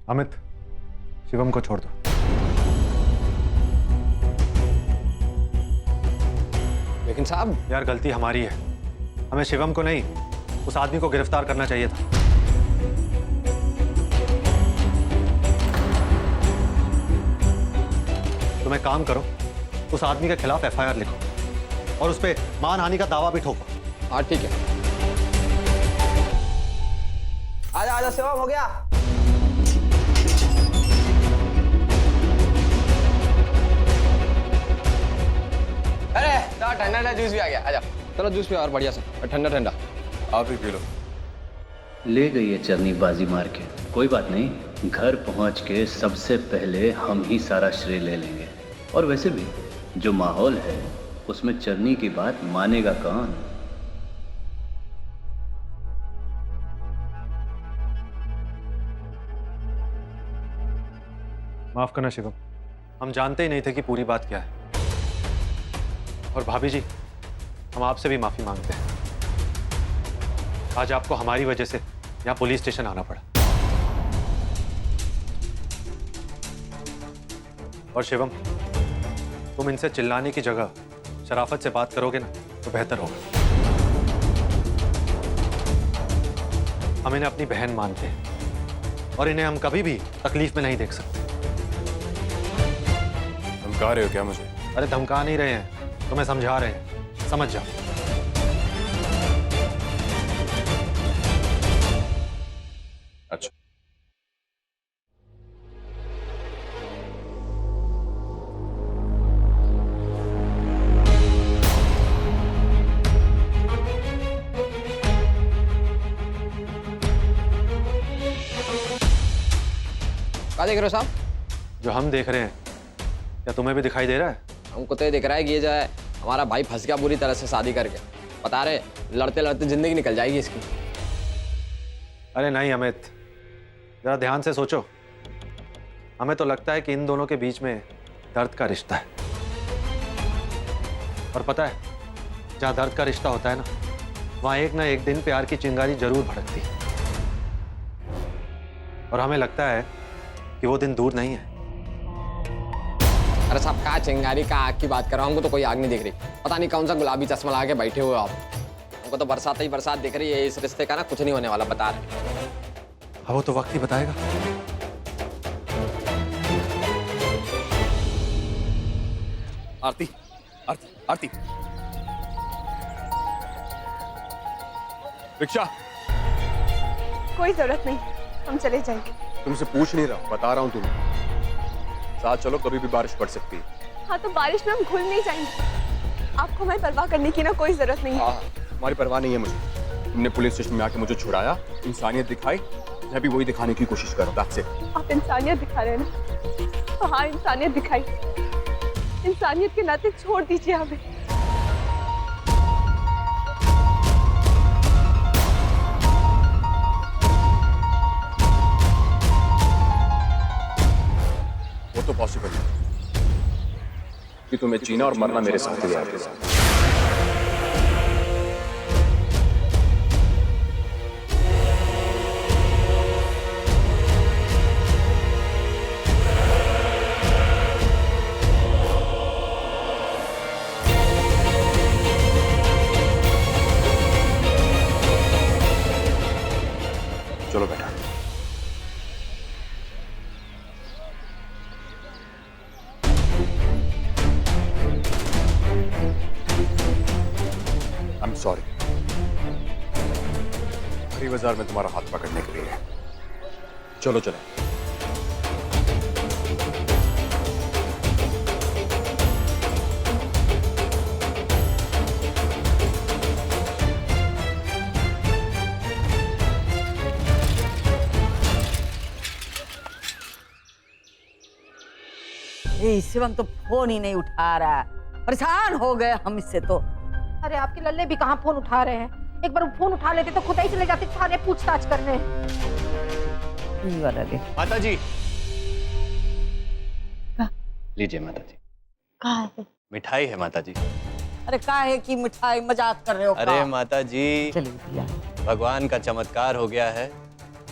अमित, शिवम को छोड़ दो। लेकिन साहब, यार गलती हमारी है, हमें शिवम को नहीं उस आदमी को गिरफ्तार करना चाहिए था। तुम एक काम करो, उस आदमी के खिलाफ एफआईआर लिखो और उस पे मानहानि का दावा भी ठोको। हाँ ठीक है। आजा आजा शिवम, हो गया। अरे ठंडा ठंडा जूस भी आ गया, आजा। चलो जूस भी और बढ़िया सा ठंडा ठंडा। आप ही पी लो। ले गई है चरनी बाजी मार के। कोई बात नहीं, घर पहुंच के सबसे पहले हम ही सारा श्रेय ले लेंगे। और वैसे भी जो माहौल है उसमें चरनी की बात मानेगा कौन? माफ करना शिवम, हम जानते ही नहीं थे कि पूरी बात क्या है। और भाभी जी, हम आपसे भी माफी मांगते हैं। आज आपको हमारी वजह से यहाँ पुलिस स्टेशन आना पड़ा। और शिवम, तुम इनसे चिल्लाने की जगह शराफत से बात करोगे ना तो बेहतर होगा। हम इन्हें अपनी बहन मानते हैं और इन्हें हम कभी भी तकलीफ में नहीं देख सकते। धमका रहे हो क्या मुझे? अरे धमका नहीं रहे हैं, तुम्हें समझा रहे हैं, समझ जाओ। अच्छा, क्या देख रहे हो साहब? जो हम देख रहे हैं क्या तुम्हें भी दिखाई दे रहा है? हमको तो ये दिख रहा है कि ये जो है हमारा भाई फंस गया बुरी तरह से शादी करके। बता रहे, लड़ते लड़ते जिंदगी निकल जाएगी इसकी। अरे नहीं अमित, जरा ध्यान से सोचो। हमें तो लगता है कि इन दोनों के बीच में दर्द का रिश्ता है। और पता है, जहां दर्द का रिश्ता होता है ना, वहां एक ना एक दिन प्यार की चिंगारी जरूर भड़कती है। और हमें लगता है कि वो दिन दूर नहीं है। अरे साहब, कहाँ चिंगारी का आग की बात कर रहा हूँ? हमको तो कोई आग नहीं दिख रही। पता नहीं कौन सा गुलाबी चश्मा लगा के बैठे हुए हो आप। हमको तो बरसात ही बरसात दिख रही है। इस रिश्ते का ना कुछ नहीं होने वाला, बता रहे। अब वो तो वक्त ही बताएगा। आरती, आरती, आरती। रिक्शा। कोई जरूरत नहीं, हम चले जाएंगे। तुमसे पूछ नहीं रहा, बता रहा हूँ तुम्हें। साथ चलो, कभी भी बारिश पड़ सकती है। हाँ तो बारिश में हम घुल नहीं जाएंगे। आपको हमें परवाह करने की ना कोई जरूरत नहीं है। हाँ, तुम्हारी परवाह नहीं है मुझे। तुमने पुलिस स्टेशन में आके मुझे छुड़ाया, इंसानियत दिखाई, मैं भी वही दिखाने की कोशिश कर रहा था। आप इंसानियत दिखा रहे हैं ना? तो हाँ, इंसानियत दिखाई। इंसानियत के नाते छोड़ दीजिए हमें। वो तो पॉसिबल है कि तुम्हें जीना और मरना मेरे साथ ही है। चलो बेटा। I'm sorry। हरी बाजार में तुम्हारा हाथ पकड़ने के लिए। चलो चलो। शिवम तो फोन ही नहीं उठा रहा। परेशान हो गए हम इससे तो। अरे आपके लल्ले भी कहाँ फोन उठा रहे हैं? एक बार फोन उठा लेते तो खुद ही चले जाते थाने पूछताछ करने। माता जी, लीजिए माता जी। कहाँ है? मिठाई है माता जी। अरे काहे की मिठाई, मजाक कर रहे हो? अरे माता जी, चलिए भैया। भगवान का चमत्कार हो गया है।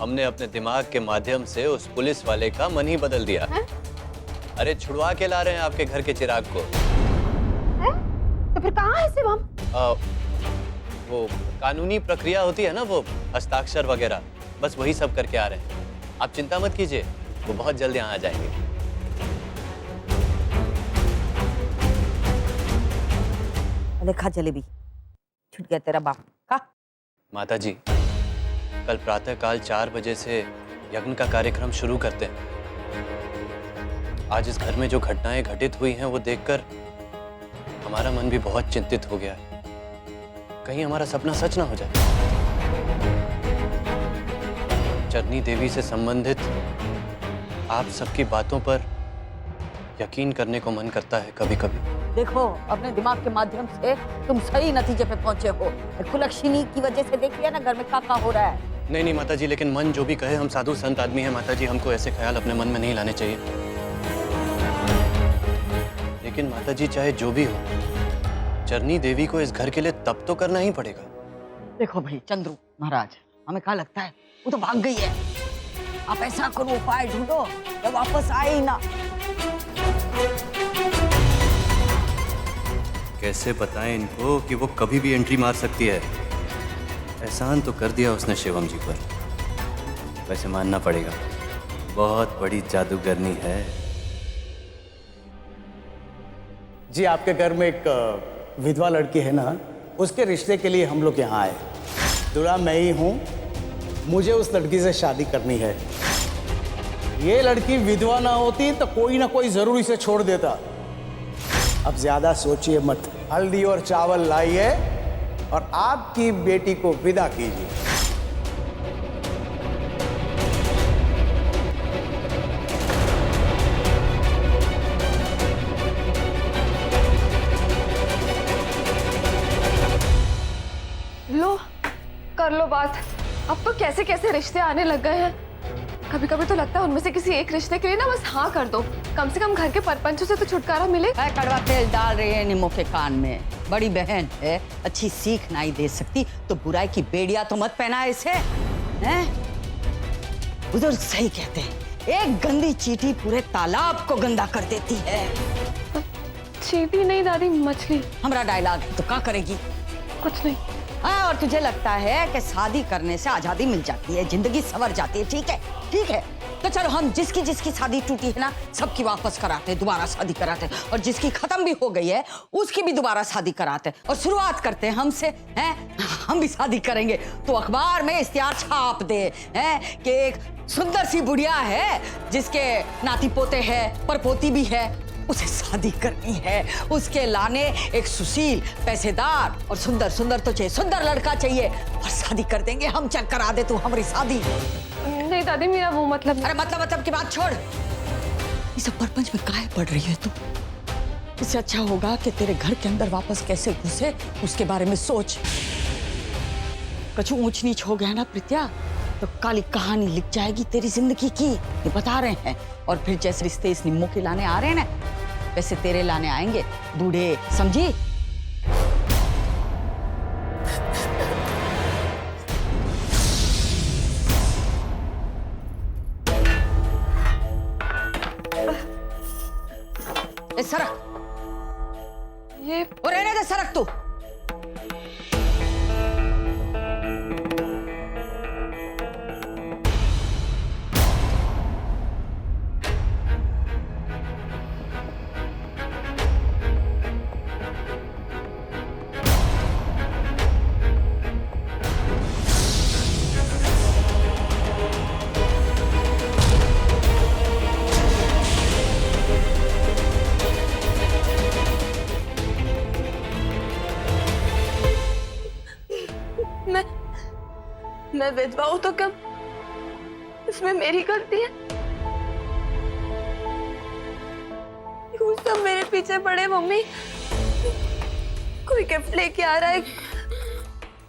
हमने अपने दिमाग के माध्यम से उस पुलिस वाले का मन ही बदल दिया। अरे छुड़वा के ला रहे हैं आपके घर के चिराग को। तो फिर कहाँ है शिवम? वो कानूनी प्रक्रिया होती है ना, वो हस्ताक्षर वगैरह, बस वही सब करके आ रहे हैं। आप चिंता मत कीजिए, वो बहुत जल्द यहाँ आ जाएंगे। अरे खा जलेबी, छूट गया तेरा बाप का। माता जी, कल प्रातःकाल 4 बजे से यज्ञ का कार्यक्रम शुरू करते हैं। आज इस घर में जो घटनाएं घटित हुई हैं वो देखकर हमारा मन भी बहुत चिंतित हो गया है। कहीं हमारा सपना सच ना हो जाए। चरनी देवी से संबंधित आप सबकी बातों पर यकीन करने को मन करता है कभी कभी। देखो, अपने दिमाग के माध्यम से तुम सही नतीजे पे पहुंचे हो। कुलक्षणी की वजह से देख लिया ना घर में क्या हो रहा है। नहीं माता जी, लेकिन मन जो भी कहे, हम साधु संत आदमी हैं माता जी, हमको ऐसे ख्याल अपने मन में नहीं लाने चाहिए। लेकिन माता जी, चाहे जो भी हो, चरनी देवी को इस घर के लिए तब तो करना ही पड़ेगा। देखो भाई चंद्रू महाराज, हमें क्या लगता है वो तो भाग गई है। आप ऐसा करो, उपाय ढूंढो तो वापस आए ही ना। कैसे बताएं इनको कि वो कभी भी एंट्री मार सकती है। एहसान तो कर दिया उसने शिवम जी पर, वैसे मानना पड़ेगा बहुत बड़ी जादूगरनी है। जी, आपके घर में एक विधवा लड़की है ना, उसके रिश्ते के लिए हम लोग यहाँ आए। दूल्हा मैं ही हूँ, मुझे उस लड़की से शादी करनी है। ये लड़की विधवा ना होती तो कोई ना कोई जरूर इसे छोड़ देता। अब ज्यादा सोचिए मत, हल्दी और चावल लाइए और आपकी बेटी को विदा कीजिए। लो, कर लो बात। अब तो कैसे कैसे रिश्ते आने लग गए हैं। कभी कभी तो लगता है उनमें से किसी एक रिश्ते के लिए ना बस हाँ कर दो, कम से कम घर के परपंचों से तो छुटकारा मिले। कड़वा तेल डाल रहे हैं नीमो के कान में। बड़ी बहन है, अच्छी सीख नहीं दे सकती तो बुराई की बेड़िया तो मत पहना इसे, हैं? उधर सही कहते हैं, एक गंदी चींटी पूरे तालाब को गंदा कर देती है। चींटी नहीं दादी, मछली। हमारा डायलॉग है तो क्या करेगी? कुछ नहीं। हाँ, और तुझे लगता है कि शादी करने से आजादी मिल जाती है, जिंदगी संवर जाती है। ठीक है, ठीक है, तो चलो हम जिसकी जिसकी शादी टूटी है ना, सबकी वापस कराते हैं, दोबारा शादी कराते हैं, और जिसकी खत्म भी हो गई है उसकी भी दोबारा शादी कराते हैं। और शुरुआत करते हैं हमसे, हैं? हम भी शादी करेंगे तो अखबार में इश्तिहार छाप दे, हैं, कि एक सुंदर सी बुढ़िया है जिसके नाती पोते हैं, परपोती भी है, उसे शादी करनी है। उसके लाने एक सुशील, पैसेदार और सुंदर सुंदर तो चाहिए, सुंदर लड़का चाहिए, और शादी कर देंगे हम। चल करा दे तू हमारी शादी। नहीं दादी, मेरा वो मतलब। अरे मतलब की बात छोड़, ये सब परपंच में काहे पड़ रही है तू? इससे अच्छा होगा कि तेरे घर के अंदर वापस कैसे घुसे उसके बारे में सोच। कछु ऊंच नीच हो गया ना प्रीत्या, तो काली कहानी लिख जाएगी तेरी जिंदगी की, ये बता रहे हैं। और फिर जैसे रिश्ते इस निम्मो के लाने आ रहे हैं ना, वैसे तेरे लाने आएंगे बूढ़े, समझी? सरक, ये और रहने दे, सरक तू। मैं विधवा हूं तो कम इसमें मेरी गलती है? क्यों सब मेरे पीछे पड़े? मम्मी कोई गिफ्ट लेके आ रहा है,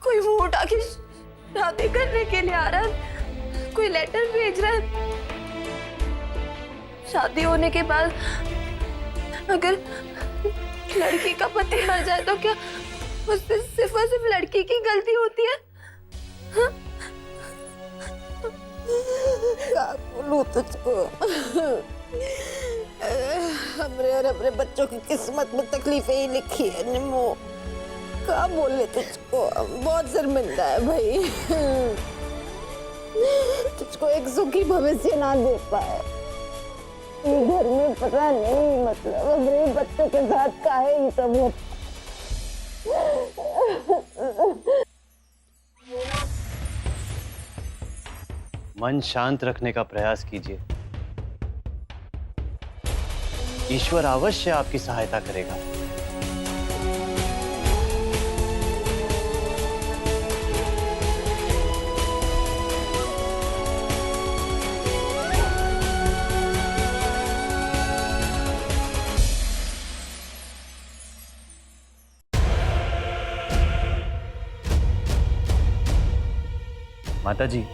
कोई मुंह उठा के शादी करने के लिए आ रहा है, कोई लेटर भेज रहा है। शादी होने के बाद अगर लड़की का पति मर जाए तो क्या उससे सिर्फ और सिर्फ लड़की की गलती होती है? हाँ? क्या बोलूं तुझको? हमरे और अपने बच्चों की किस्मत में तकलीफें ही लिखी है निम्मो। क्या बोले तुझको? बहुत शर्मिंदा है भाई। तुझको एक सुखी भविष्य ना दे पाए। ये घर में पता नहीं मतलब अपने बच्चों के साथ काहे ये सब होता। मन शांत रखने का प्रयास कीजिए। ईश्वर अवश्य आपकी सहायता करेगा। माता जी,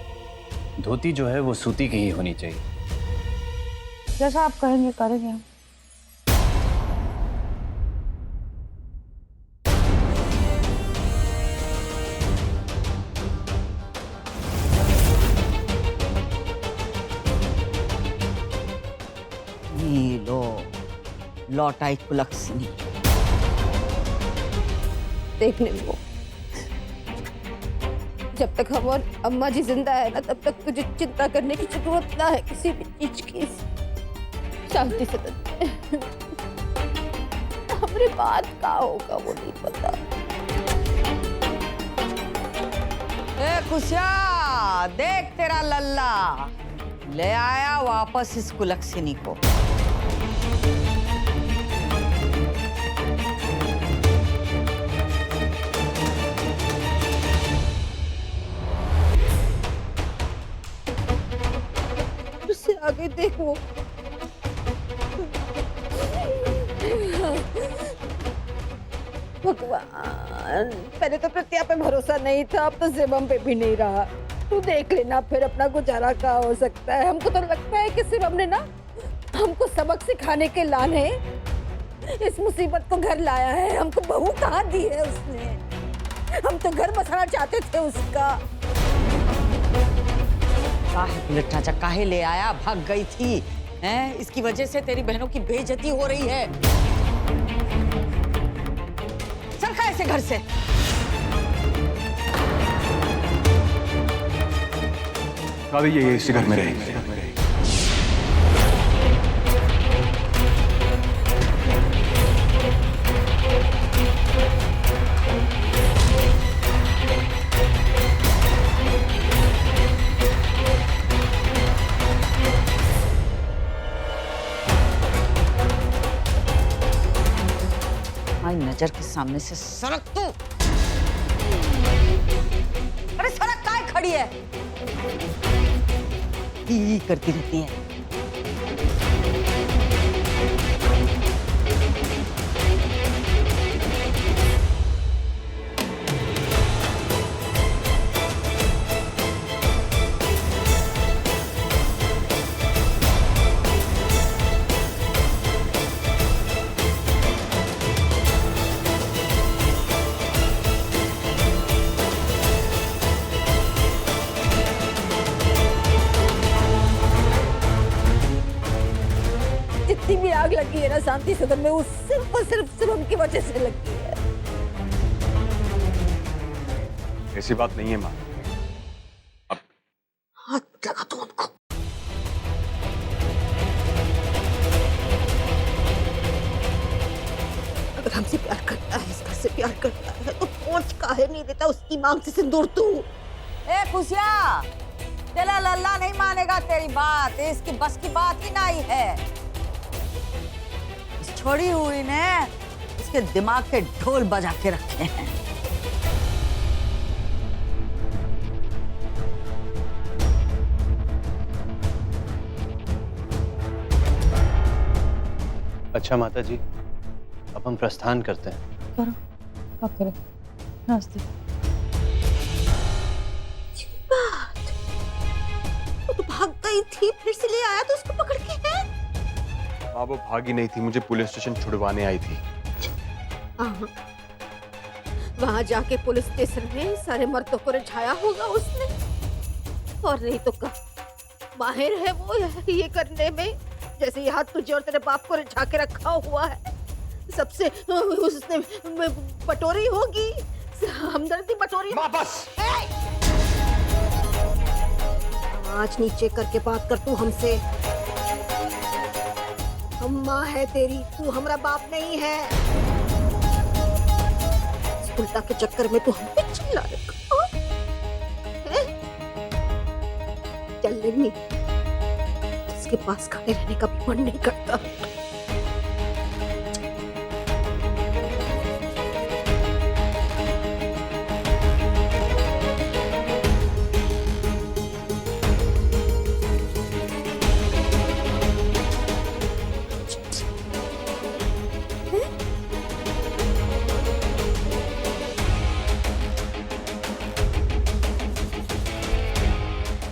धोती जो है वो सूती की ही होनी चाहिए। जैसा आप कहेंगे करेंगे हम। ये लो, लौट आई कुलक्षणी। देखने को जब तक हम और अम्मा जी जिंदा है ना, तब तक तुझे चिंता करने की जरूरत ना है किसी भी चीज की। शांति से हमारी बात का होगा वो नहीं पता। ए खुशिया, देख तेरा लल्ला ले आया वापस इस कुलक्षणी को। उससे आगे देखो। भगवान, पहले तो प्रत्या पे भरोसा नहीं था, अब तो शिवम पे भी नहीं रहा। तू देख लेना फिर अपना गुजारा क्या हो सकता है। हमको तो लगता है कि शिवम ने ना हमको सबक सिखाने के लाने इस मुसीबत को घर लाया है। हमको बहू कहाँ दी है उसने? हम तो घर बसाना चाहते थे उसका। काहे बुलेट राजा काहे ले आया? भाग गई थी हैं? इसकी वजह से तेरी बहनों की बेइज्जती हो रही है। चल खा ऐसे घर से। भाभी ये इसी घर में रहेंगे। नजर के सामने से सड़क तू। अरे सड़क काहे खड़ी है? ही करती रहती है। जितनी भी आग लगी है ना शांति सदन में, वो सिर्फ और सिर्फ शिवम की वजह से लगी है। ऐसी बात नहीं है माँ। अब हाथ लगा दो उनको। अगर हमसे प्यार करता है, इस घर से प्यार करता है, तो पहुंच काहे नहीं देता उसकी मांग से सिंदूर तू? ए खुशिया, तेरा लल्ला नहीं मानेगा तेरी बात। इसकी बस की बात ही नहीं है। इस छोड़ी हुई ने इसके दिमाग के ढोल बजा के रखे हैं। अच्छा माता जी, अब हम प्रस्थान करते हैं। करो, कब करो? नमस्ते। तो भाग गई थी, फिर से ले आया तो उसको पकड़ के है। माँ वो भागी नहीं थी, मुझे पुलिस स्टेशन छुड़वाने आई थी। वहां जाके पुलिस स्टेशन में सारे मर्दों को रिझाया होगा उसने। और नहीं तो माहिर है वो ये करने में, जैसे यहाँ तुझे और तेरे बाप को रिझा के रखा हुआ है। सबसे उसने बटोरी होगी, हमदर्दी बटोरी। बस आवाज नीचे करके बात कर तू हमसे। हम माँ है तेरी, तू हमारा बाप नहीं है। इस उल्टा के चक्कर में तू हम पे चिल्ला रखा है? चल लेनी, इसके पास खड़े रहने का भी मन नहीं करता।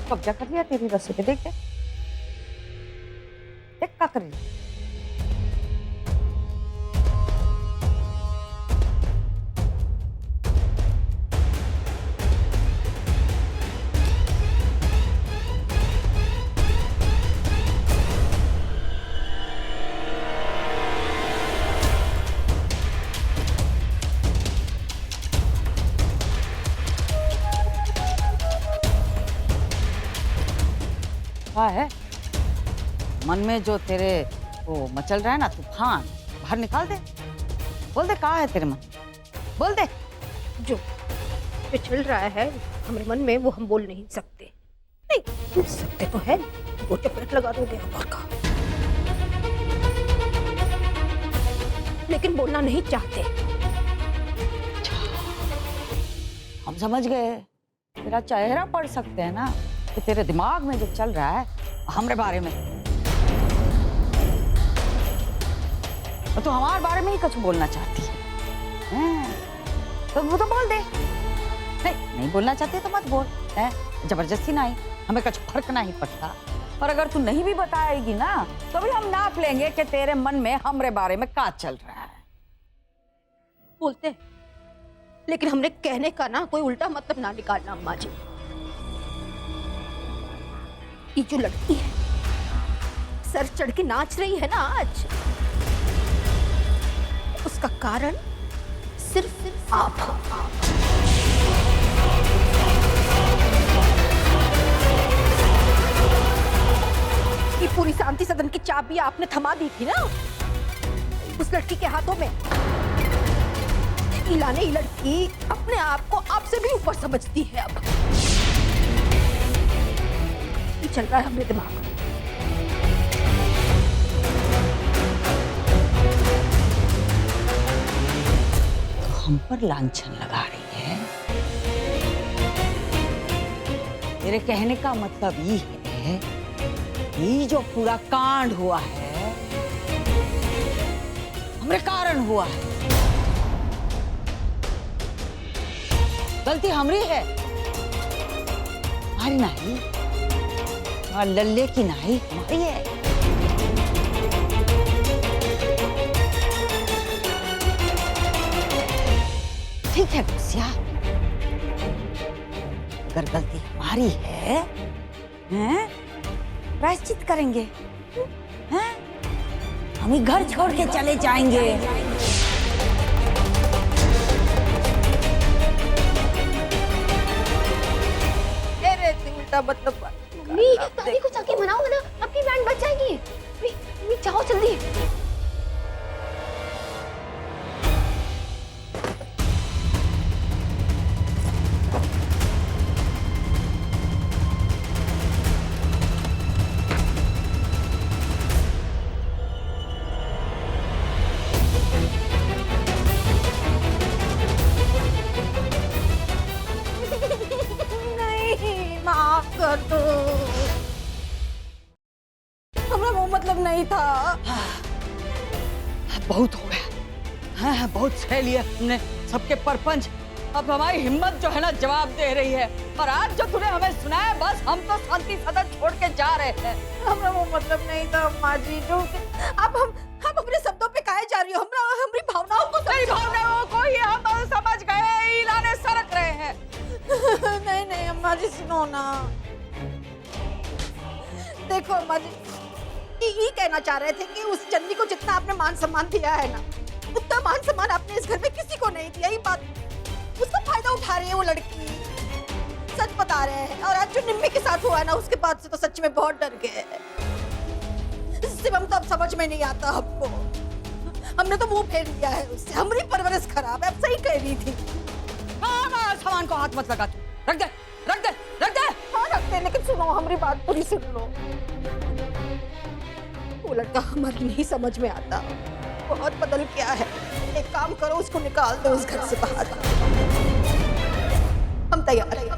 कब्जा कर लिया तेरी रस्सी पे, देख देख देख क्या कर रही है। क्या है मन में जो तेरे वो मचल रहा है ना तूफान, बाहर निकाल दे। बोल दे कहाँ है तेरे मन, बोल दे। जो चल रहा है हमारे मन में वो हम बोल नहीं सकते। नहीं बोल सकते तो है, वो चपलेट लगा दोगे और का, लेकिन बोलना नहीं चाहते। हम समझ गए, तेरा चेहरा पढ़ सकते हैं ना कि तेरे दिमाग में जो चल रहा है हमारे बारे में। और तू हमारे बारे में ही कुछ बोलना चाहती है, तो वो तो बोल दे। नहीं बोलना चाहती तो मत बोल, है जबरदस्ती नहीं, हमें कुछ फर्क नहीं पड़ता। और अगर तू नहीं भी बताएगी ना तो भी हम नाप लेंगे कि तेरे मन में हमारे बारे में क्या चल रहा है। बोलते हैं, लेकिन हमने कहने का ना कोई उल्टा मतलब ना निकालना। अम्मा जी, ये जो लड़की है सर चढ़ के नाच रही है ना आज, उसका कारण सिर्फ आप हो। ये पूरी शांति सदन की चाबी आपने थमा दी थी ना उस लड़की के हाथों में। इलाने ये लड़की अपने आप को आपसे भी ऊपर समझती है। अब ये चल रहा है हमारे दिमाग में। हम पर लांछन लगा रही है। मेरे कहने का मतलब ये है, ये जो पूरा कांड हुआ है हमारे कारण हुआ है। गलती हमारी है, हमारी नहीं, और लल्ले की नहीं, हमारी है। ठीक है गुस्सिया, अगर गलती हमारी है, हैं? प्रायश्चित करेंगे, हैं? हम ही घर छोड़ के चले जाएंगे। उल्टा मतलब मम्मी, दादी को जाके मनाओ ना, आपकी बैंड बच जाएगी। मम्मी जाओ जल्दी। कर दो, हमारा वो मतलब नहीं था। बहुत हो गया, हाँ, बहुत सह लिया हमने सबके परपंच। अब हमारी हिम्मत जो है ना जवाब दे रही है, और आज जो तूने हमें सुनाया, बस हम तो शांति सदन छोड़ के जा रहे हैं। हमारा वो मतलब नहीं था अम्मा जी। जो अब हम अपने शब्दों पे काहे जा रही हो? हमारी भावनाओं को नहीं, भावनाओं को ही हम समझ गए, इलाने सरक रहे हैं। नहीं नहीं अम्मा जी सुनो ना, देखो अम्मा जी, ये कहना चाह रहे थे कि उस चन्नी को जितना आपने मान सम्मान दिया है ना, उतना मान सम्मान आपने इस घर में किसी को नहीं दिया। ये बात, उसका फायदा उठा रही है वो लड़की, सच बता रहे हैं। और आज जो निम्मी के साथ हुआ है ना, उसके बाद से तो सच में बहुत डर गए। शिवम तो अब समझ में नहीं आता हमको, हमने तो मुंह फेर लिया है उससे। हमारी परवरिश खराब है, अब सही कह रही थी। हाँ, सामान को हाथ मत लगा तू, रख दे रख दे रख दे। हाँ रख दे, लेकिन सुनो, हमारी बात पूरी सुन लो। वो लड़का हमारी नहीं समझ में आता, बहुत बदल गया है। एक काम करो, उसको निकाल दो उस घर से बाहर। हम तैयार हैं।